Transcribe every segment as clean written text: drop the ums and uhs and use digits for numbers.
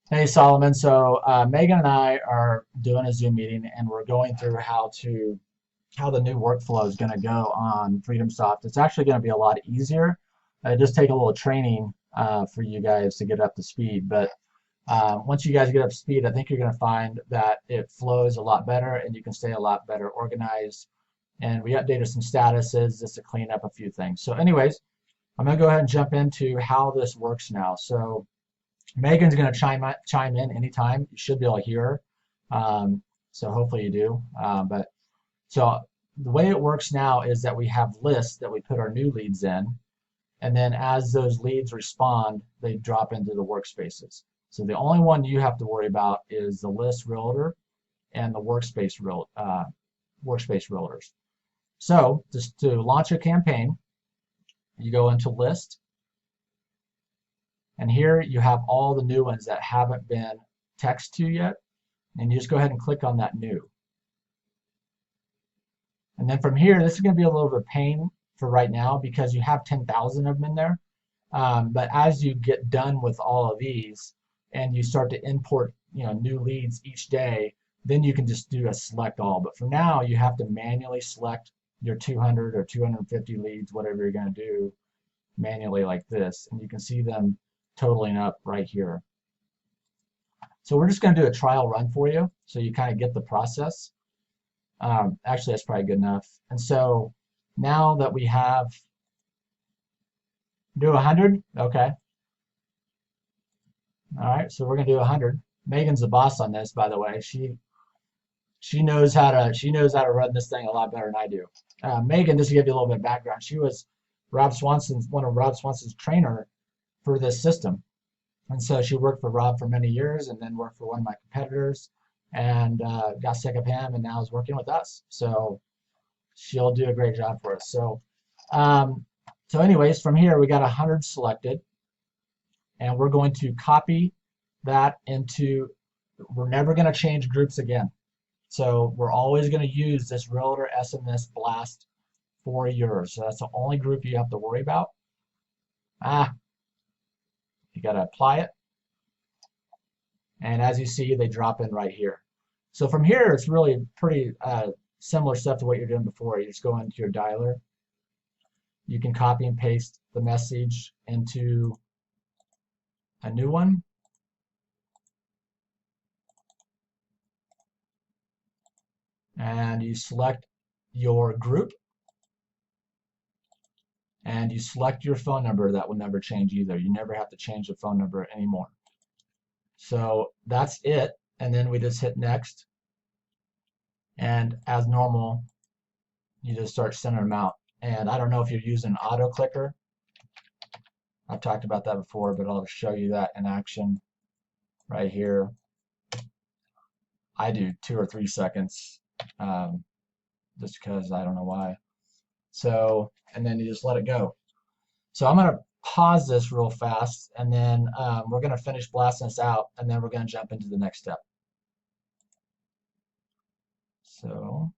Hey Solomon, so Megan and I are doing a Zoom meeting, and we're going through how the new workflow is going to go on FreedomSoft. It's actually going to be a lot easier. It just take a little training for you guys to get up to speed. But once you guys get up to speed, I think you're going to find that it flows a lot better, and you can stay a lot better organized. And we updated some statuses just to clean up a few things. So, anyways, I'm going to go ahead and jump into how this works now. So. Megan's going to chime in anytime. You should be able to hear her. So hopefully you do. But so the way it works now is that we have lists that we put our new leads in, and then as those leads respond, they drop into the workspaces. So the only one you have to worry about is the list realtor and the workspace realtors. So just to launch a campaign, you go into list, and here you have all the new ones that haven't been texted to yet. And you just go ahead and click on that new. And then from here, this is going to be a little bit of pain for right now because you have 10,000 of them in there. But as you get done with all of these and you start to import, new leads each day, then you can just do a select all. But for now, you have to manually select your 200 or 250 leads, whatever you're going to do manually like this. And you can see them totaling up right here. So we're just going to do a trial run for you so you kind of get the process. Actually, that's probably good enough. And so now that we have, do 100, okay. All right, so we're going to do 100. Megan's the boss on this, by the way. She knows how to run this thing a lot better than I do. Megan, just to give you a little bit of background, she was one of Rob Swanson's trainer for this system. And so she worked for Rob for many years and then worked for one of my competitors and got sick of him and now is working with us. So she'll do a great job for us. Um, so anyways, from here, we got 100 selected and we're going to copy that into, we're never going to change groups again. So we're always going to use this Realtor SMS blast for yours. So that's the only group you have to worry about. You got to apply it. And as you see, they drop in right here. So from here, it's really pretty similar stuff to what you're doing before. You just go into your dialer. You can copy and paste the message into a new one. And you select your group. And you select your phone number. That will never change either. You never have to change the phone number anymore. So that's it. And then we just hit next. And as normal, you just start sending them out. And I don't know if you're using an auto clicker. I've talked about that before, but I'll show you that in action right here. I do 2 or 3 seconds just because I don't know why. So, and then you just let it go. So I'm going to pause this real fast and then we're going to finish blasting this out and then we're going to jump into the next step. So,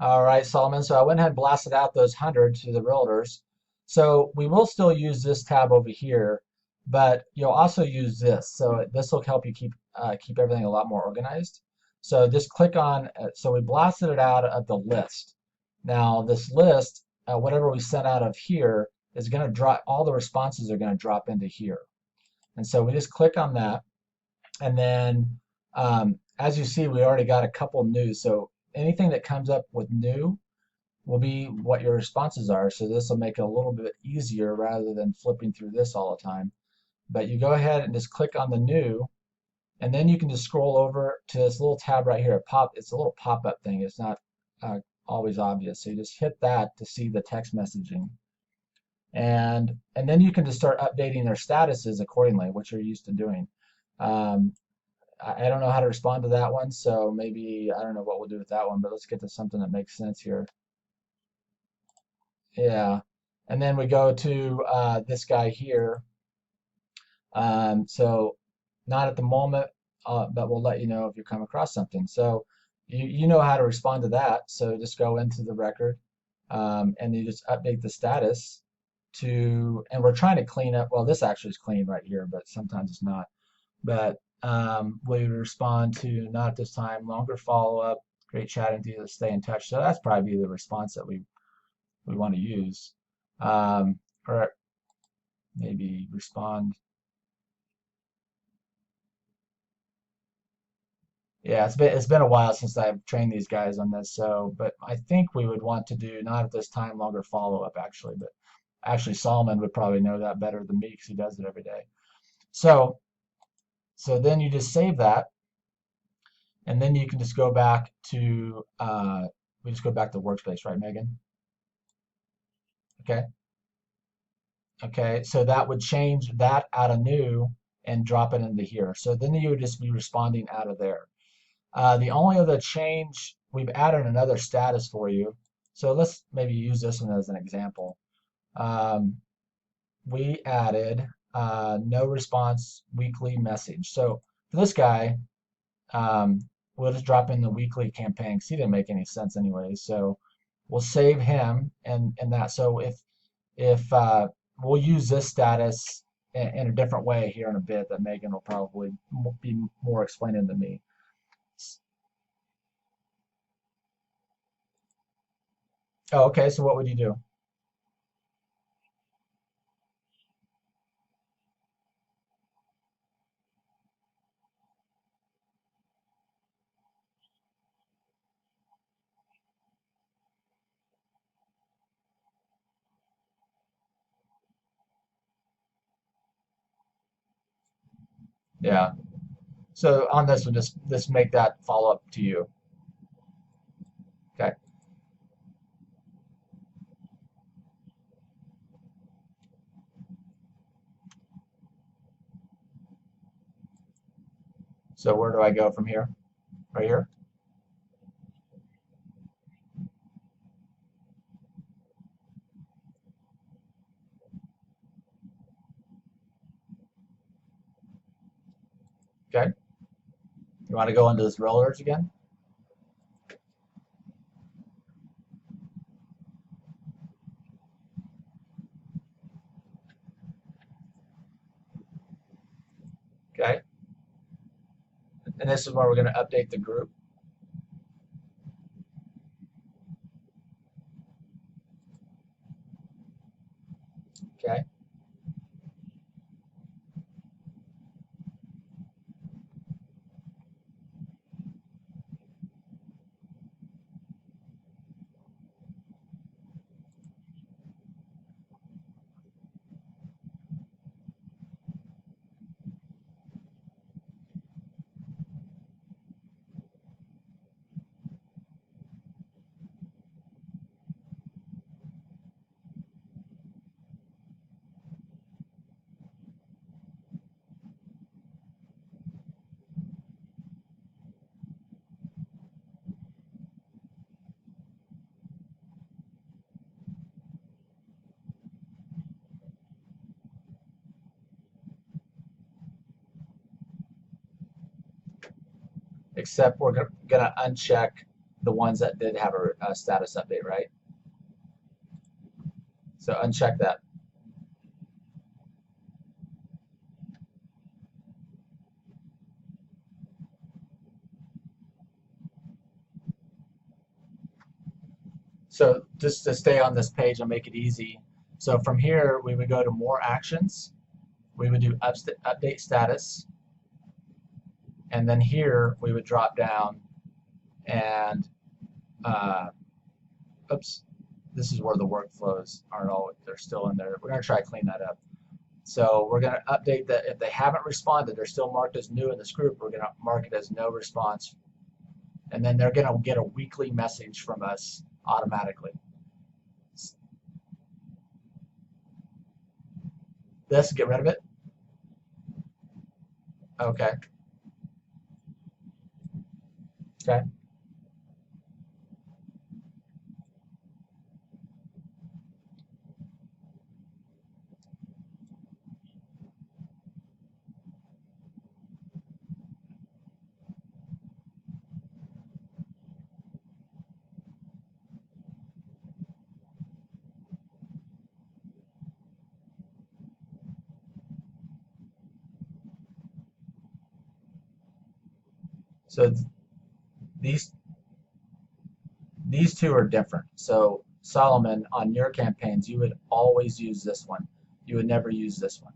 all right, Solomon. So I went ahead and blasted out those 100 to the realtors. So we will still use this tab over here, but you'll also use this. So this will help you keep everything a lot more organized. So just click on, so we blasted it out of the list. Now this list, whatever we sent out of here is going to drop, all the responses are going to drop into here. And so we just click on that. And then as you see, we already got a couple new. So anything that comes up with new will be what your responses are. So this will make it a little bit easier rather than flipping through this all the time. But you go ahead and just click on the new, and then you can just scroll over to this little tab right here. It's a little pop-up thing. It's not always obvious. So you just hit that to see the text messaging. And then you can just start updating their statuses accordingly, which you're used to doing. I don't know how to respond to that one, so maybe I don't know what we'll do with that one, but let's get to something that makes sense here. Yeah, and then we go to this guy here. So not at the moment, but we'll let you know if you come across something. So you know how to respond to that. So just go into the record and you just update the status and we're trying to clean up, well, this actually is clean right here, but sometimes it's not. But we respond to not at this time, longer follow-up, great chatting to you, stay in touch. So that's probably the response that we want to use. Or maybe respond. Yeah, it's been a while since I've trained these guys on this, so but I think we would want to do not at this time longer follow-up actually, but actually Solomon would probably know that better than me because he does it every day. So then you just save that, and then you can just go back to we just go back to workspace, right, Megan? Okay. Okay, so that would change that out of new and drop it into here. So then you would just be responding out of there. The only other change, we've added another status for you. So let's maybe use this one as an example. Um, we added no response weekly message. So for this guy, um, we'll just drop in the weekly campaign because he didn't make any sense anyway. So we'll save him and that. So if we'll use this status in a different way here in a bit that Megan will probably be more explaining than me. Oh, okay. So what would you do? Yeah. So on this one, just make that follow up to you. Okay. So where do I go from here? Right here. Okay. You want to go into this rollers again? Okay. And this is where we're going to update the group. Okay. Except we're going to uncheck the ones that did have a status update, right? So uncheck that. So just to stay on this page and make it easy. So from here, we would go to more actions. We would do update status. And then here we would drop down and, uh, oops, this is where the workflows aren't all, they're still in there. We're going to try to clean that up. So we're going to update that if they haven't responded, they're still marked as new in this group. We're going to mark it as no response. And then they're going to get a weekly message from us automatically. This, get rid of it. Okay. Okay. So these these two are different. So Solomon, on your campaigns, you would always use this one. You would never use this one.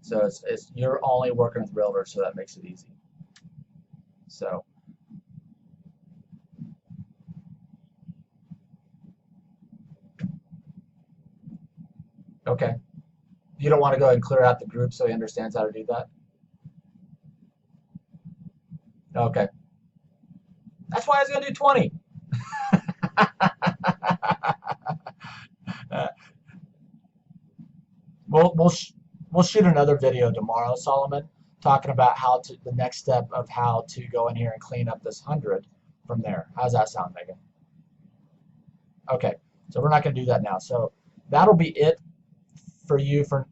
So it's you're only working with realtors, so that makes it easy. So okay, you don't want to go ahead and clear out the group so he understands how to do that. Okay, that's why I was gonna do 20. Uh, we'll shoot another video tomorrow, Solomon, talking about how to the next step of how to go in here and clean up this 100 from there. How's that sound, Megan? Okay, so we're not going to do that now. So that'll be it for you for.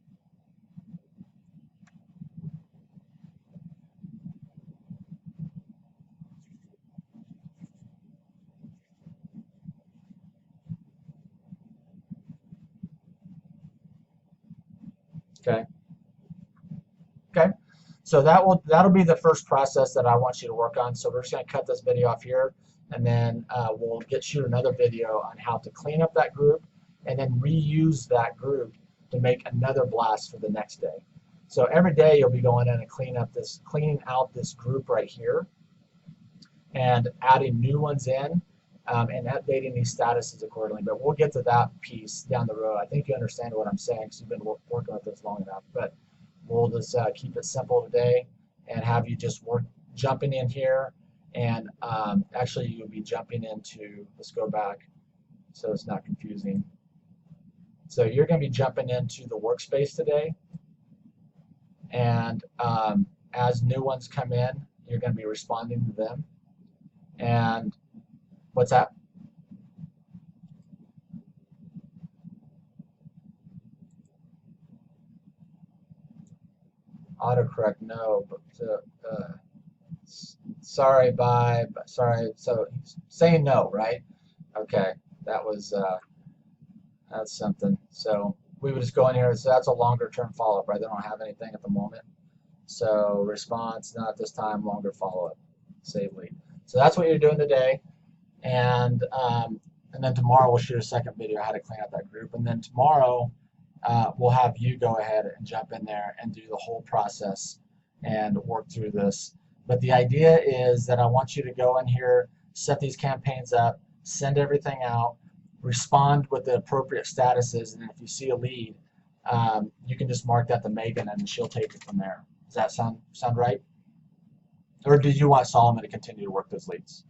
Okay. Okay. So that'll be the first process that I want you to work on. So we're just going to cut this video off here, and then we'll shoot another video on how to clean up that group, and then reuse that group to make another blast for the next day. So every day you'll be going in and cleaning out this group right here, and adding new ones in, and updating these statuses accordingly. But we'll get to that piece down the road. I think you understand what I'm saying because you've been working with this long enough. But we'll just keep it simple today and have you just jumping in here. And actually, you'll be jumping into, let's go back so it's not confusing. So you're going to be jumping into the workspace today. And as new ones come in, you're going to be responding to them. And what's that? Autocorrect, no, but sorry, bye, sorry. So saying no, right? Okay, that was that's something. So we would just go in here. So that's a longer term follow up, right? They don't have anything at the moment. So response, not this time, longer follow up, save lead. So that's what you're doing today, and then tomorrow we'll shoot a second video how to clean up that group, and then tomorrow we'll have you go ahead and jump in there and do the whole process and work through this. But the idea is that I want you to go in here, set these campaigns up, send everything out, respond with the appropriate statuses, and if you see a lead, you can just mark that to Megan and she'll take it from there. Does that sound right? Or did you want Solomon to continue to work those leads?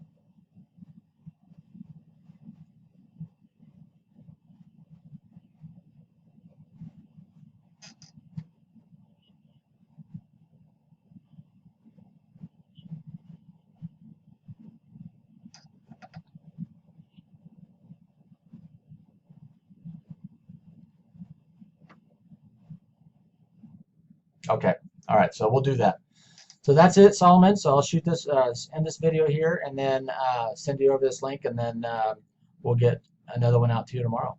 Okay. All right. So we'll do that. So that's it, Solomon. So I'll shoot this, end this video here, and then send you over this link, and then we'll get another one out to you tomorrow.